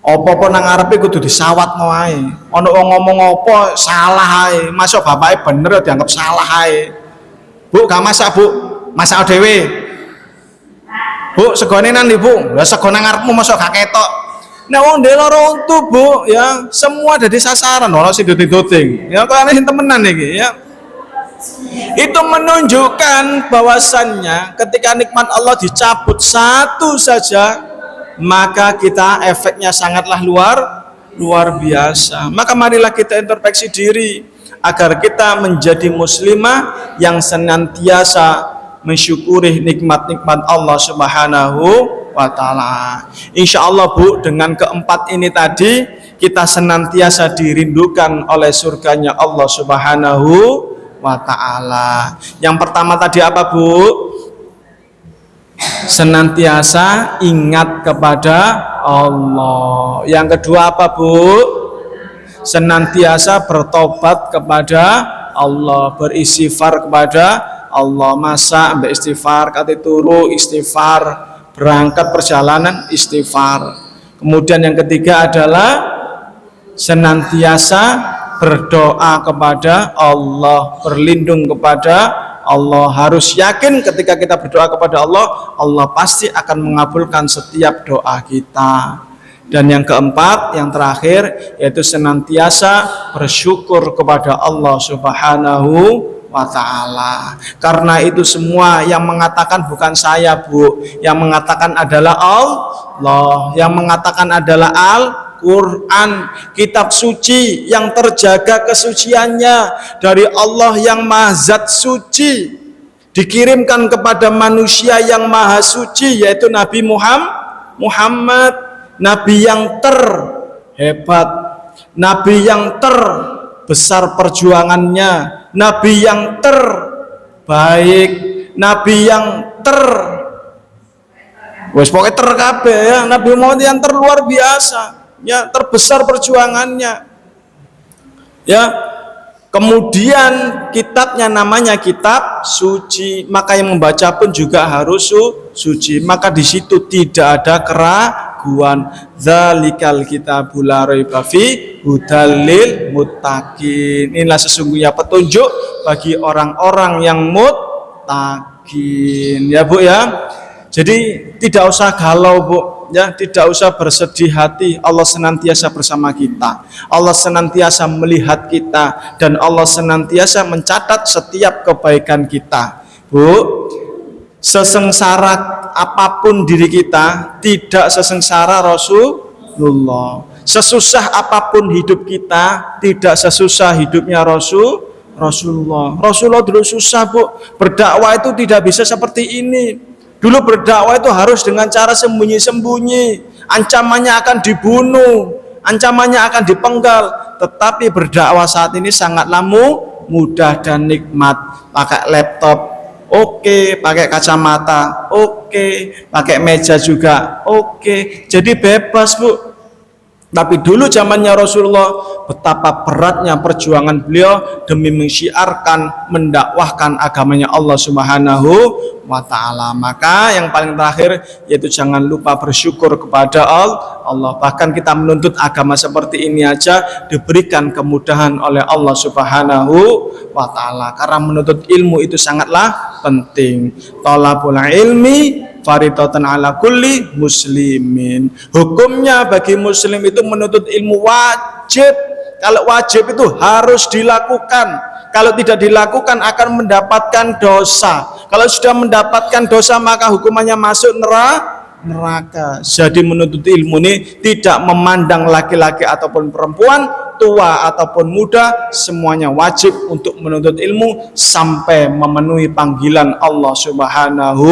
apa-apa nang ngarepe kudu disawatno ae. Ana wong ngomong apa salah ae, masuk bapake bener dianggap salah ae. Bu, gak masak Bu, masak dhewe. Bu, segone nang ndi, Bu? Lah sego nang ngarepmu mosok gak ketok. Nek wong ndek lara untu, Bu, ya semua dadi sasaran ora sing doding-doding. Ya kok aneh temenan iki, ya. Itu menunjukkan bahwasannya ketika nikmat Allah dicabut satu saja, maka kita efeknya sangatlah luar biasa. Maka marilah kita introspeksi diri agar kita menjadi muslimah yang senantiasa mensyukuri nikmat-nikmat Allah Subhanahu wa ta'ala. Insya Allah, Bu, dengan keempat ini tadi kita senantiasa dirindukan oleh surganya Allah Subhanahu wa ta'ala. Yang pertama tadi apa, Bu? Senantiasa ingat kepada Allah. Yang kedua apa, Bu? Senantiasa bertobat kepada Allah, beristighfar kepada Allah. Masa ambek istighfar, kate turu istighfar, berangkat perjalanan istighfar. Kemudian yang ketiga adalah senantiasa berdoa kepada Allah, berlindung kepada Allah. Harus yakin ketika kita berdoa kepada Allah, Allah pasti akan mengabulkan setiap doa kita. Dan yang keempat, yang terakhir, yaitu senantiasa bersyukur kepada Allah Subhanahu wa ta'ala. Karena itu semua yang mengatakan bukan saya, Bu, yang mengatakan adalah Allah, yang mengatakan adalah Al-Quran, kitab suci yang terjaga kesuciannya dari Allah yang maha zat suci, dikirimkan kepada manusia yang maha suci, yaitu Nabi Muhammad, Nabi yang terhebat, Nabi yang terbesar perjuangannya, Nabi yang terbaik, Nabi yang pokoknya terkabeh, ya, Nabi Muhammad yang terluar biasa, ya, terbesar perjuangannya, ya. Kemudian kitabnya namanya kitab suci, maka yang membaca pun juga harus suci. Maka di situ tidak ada keraguan. Dzalikal kitabul la raiba fi hudal lil muttaqin. Inilah sesungguhnya petunjuk bagi orang-orang yang muttaqin. Ya, Bu, ya. Jadi tidak usah galau, Bu, ya, tidak usah bersedih hati. Allah senantiasa bersama kita, Allah senantiasa melihat kita, dan Allah senantiasa mencatat setiap kebaikan kita. Bu, sesengsara apapun diri kita, tidak sesengsara Rasulullah. Sesusah apapun hidup kita, tidak sesusah hidupnya Rasulullah. Rasulullah dulu susah, Bu. Berdakwah itu tidak bisa seperti ini. Dulu berdakwah itu harus dengan cara sembunyi-sembunyi, ancamannya akan dibunuh, ancamannya akan dipenggal. Tetapi berdakwah saat ini sangatlah mudah dan nikmat. Pakai laptop, oke, pakai kacamata, oke, pakai meja juga, oke. Jadi bebas, Bu. Tapi dulu zamannya Rasulullah, betapa beratnya perjuangan beliau demi mensyiarkan, mendakwahkan agamanya Allah Subhanahu wa ta'ala. Maka yang paling terakhir yaitu jangan lupa bersyukur kepada Allah. Bahkan kita menuntut agama seperti ini aja diberikan kemudahan oleh Allah Subhanahu wa ta'ala. Karena menuntut ilmu itu sangatlah penting. Thalabul ilmi faridatan ala kulli muslimin. Hukumnya bagi muslim itu menuntut ilmu wajib. Kalau wajib itu harus dilakukan. Kalau tidak dilakukan akan mendapatkan dosa. Kalau sudah mendapatkan dosa maka hukumannya masuk neraka. Jadi menuntut ilmu ini tidak memandang laki-laki ataupun perempuan, tua ataupun muda, semuanya wajib untuk menuntut ilmu sampai memenuhi panggilan Allah Subhanahu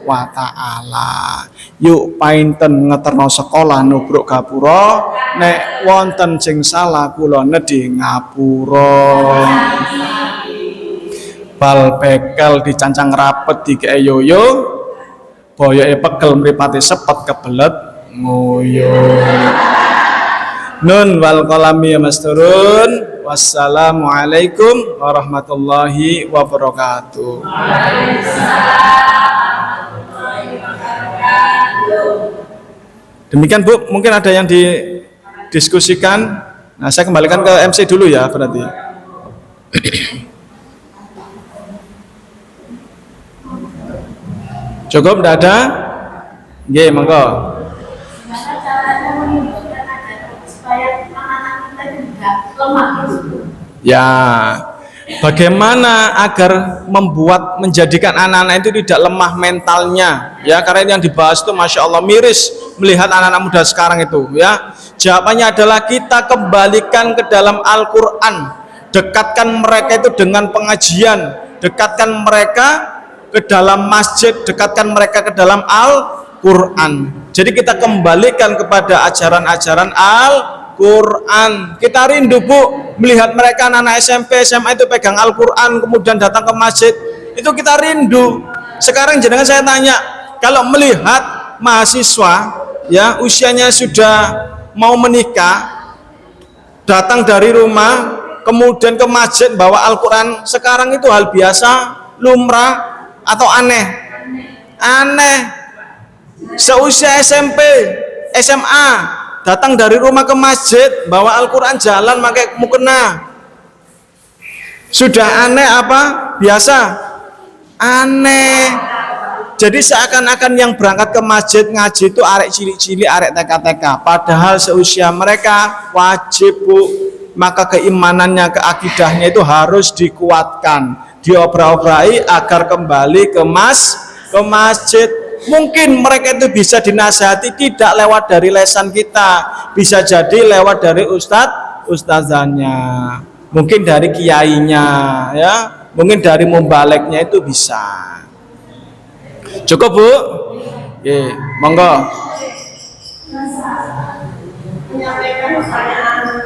wa ta'ala. Yuk painten ngeterno sekolah nubruk gapura, nek wonten sing salah kula nedhi ngapura. Bal bekel dicancang rapet dikeke yoyo, boyoke pegel mripate sepet kebelet ngoyo. Nun wal qalami ya Mas turun. Wassalamualaikum warahmatullahi wabarakatuh. Demikian, Bu, mungkin ada yang didiskusikan. Nah, saya kembalikan ke MC dulu ya berarti. Cukup tidak ada? Nggih, monggo. Gimana caranya menunjukkan agar supaya anak-anak kita tidak lemah? Ya, bagaimana agar menjadikan anak-anak itu tidak lemah mentalnya? Ya, karena yang dibahas itu masya Allah miris melihat anak-anak muda sekarang itu. Ya, jawabannya adalah kita kembalikan ke dalam Al-Quran, dekatkan mereka itu dengan pengajian, dekatkan mereka ke dalam masjid, dekatkan mereka ke dalam Al-Quran. Jadi kita kembalikan kepada ajaran-ajaran Al-Quran. Kita rindu Bu melihat mereka anak-anak SMP, SMA itu pegang Al-Quran kemudian datang ke masjid. Itu kita rindu. Sekarang jangan saya tanya, kalau melihat mahasiswa ya usianya sudah mau menikah, datang dari rumah kemudian ke masjid bawa Al-Quran, sekarang itu hal biasa, lumrah atau aneh? Aneh. Seusia SMP, SMA datang dari rumah ke masjid bawa Al-Quran, jalan pakai mukena, sudah aneh apa? Biasa? Aneh. Jadi seakan-akan yang berangkat ke masjid ngaji itu arek cilik-cilik, arek TK-TK, padahal seusia mereka wajib Bu, maka keimanannya, keakidahnya itu harus dikuatkan, diobrak-obrai agar kembali ke masjid. Mungkin mereka itu bisa dinasihati tidak lewat dari lesan kita, bisa jadi lewat dari ustazahnya, mungkin dari kiainya, ya, mungkin dari membaleknya itu bisa. Cukup Bu? Oke, monggo. Menyampaikan pertanyaan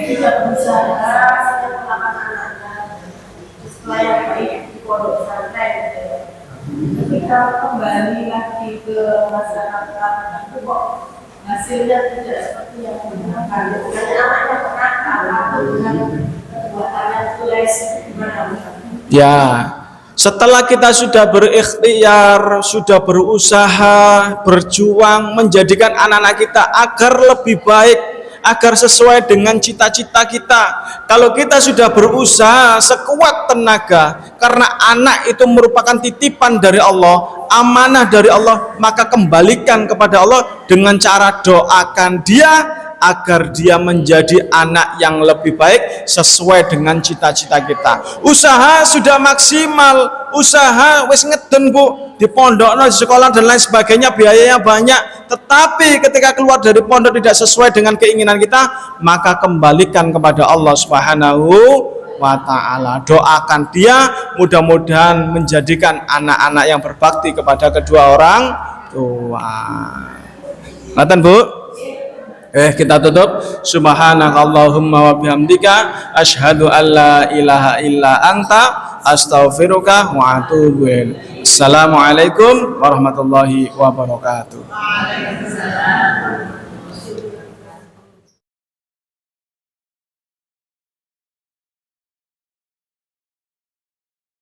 tidak berusaha anak-anak setelah yang baik di pondok pesantren. Ketika kembali lagi ke masyarakat itu kok hasilnya tidak seperti yang diharapkan. Anak-anak nakal atau dengan perbuatannya tulis gimana? Ya, setelah kita sudah berikhtiar, sudah berusaha, berjuang menjadikan anak-anak kita agar lebih baik, agar sesuai dengan cita-cita kita. Kalau kita sudah berusaha sekuat tenaga, karena anak itu merupakan titipan dari Allah, amanah dari Allah, maka kembalikan kepada Allah dengan cara doakan dia agar dia menjadi anak yang lebih baik sesuai dengan cita-cita kita. Usaha sudah maksimal, usaha wis ngeden Bu, di pondok, di sekolah dan lain sebagainya, biayanya banyak, tetapi ketika keluar dari pondok tidak sesuai dengan keinginan kita, maka kembalikan kepada Allah Subhanahu wa ta'ala. Doakan dia mudah-mudahan menjadikan anak-anak yang berbakti kepada kedua orang tua. Ngaten Bu? Kita tutup. Subhanakallahumma wa bihamdika asyhadu an la ilaha illa anta astaghfiruka wa atubu ilaik. Assalamualaikum warahmatullahi wabarakatuh. Waalaikumsalam.